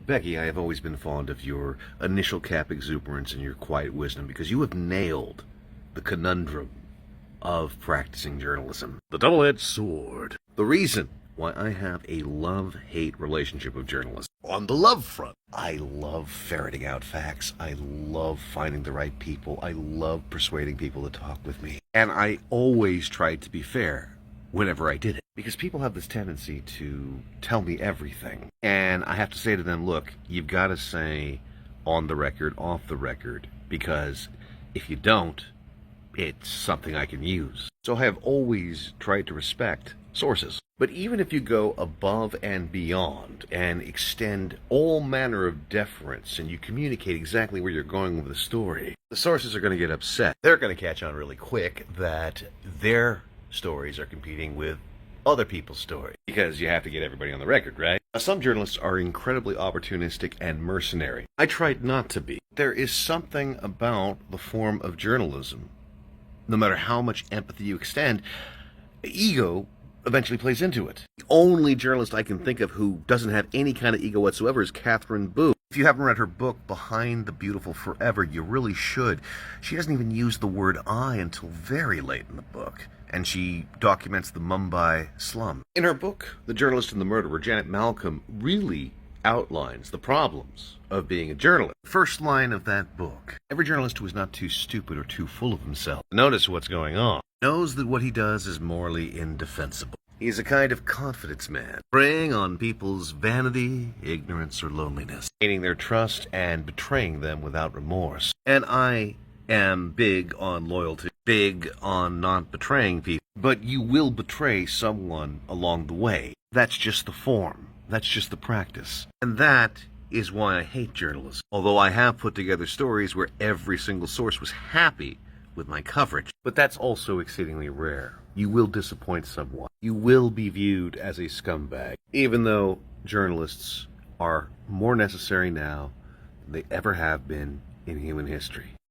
Becky, I have always been fond of your initial cap exuberance and your quiet wisdom because you have nailed the conundrum of practicing journalism. The double-edged sword. The reason why I have a love-hate relationship with journalism. On the love front, I love ferreting out facts. I love finding the right people. I love persuading people to talk with me. And I always tried to be fair whenever I did it. Because people have this tendency to tell me everything. And I have to say to them, look, you've got to say on the record, off the record. Because if you don't, it's something I can use. So I have always tried to respect sources. But even if you go above and beyond and extend all manner of deference and you communicate exactly where you're going with the story, the sources are going to get upset. They're going to catch on really quick that their stories are competing with other people's stories. Because you have to get everybody on the record, right? Now, some journalists are incredibly opportunistic and mercenary. I tried not to be. There is something about the form of journalism, no matter how much empathy you extend, ego eventually plays into it. The only journalist I can think of who doesn't have any kind of ego whatsoever is Catherine Boo. If you haven't read her book, Behind the Beautiful Forever, you really should. She doesn't even use the word I until very late in the book, and she documents the Mumbai slum. In her book, The Journalist and the Murderer, Janet Malcolm really outlines the problems of being a journalist. First line of that book: every journalist who is not too stupid or too full of himself notice what's going on, knows that what he does is morally indefensible. He's a kind of confidence man, preying on people's vanity, ignorance, or loneliness, gaining their trust and betraying them without remorse. And I am big on loyalty, big on not betraying people, but you will betray someone along the way. That's just the form. That's just the practice. And that is why I hate journalism. Although I have put together stories where every single source was happy with my coverage. But that's also exceedingly rare. You will disappoint someone. You will be viewed as a scumbag, even though journalists are more necessary now than they ever have been in human history.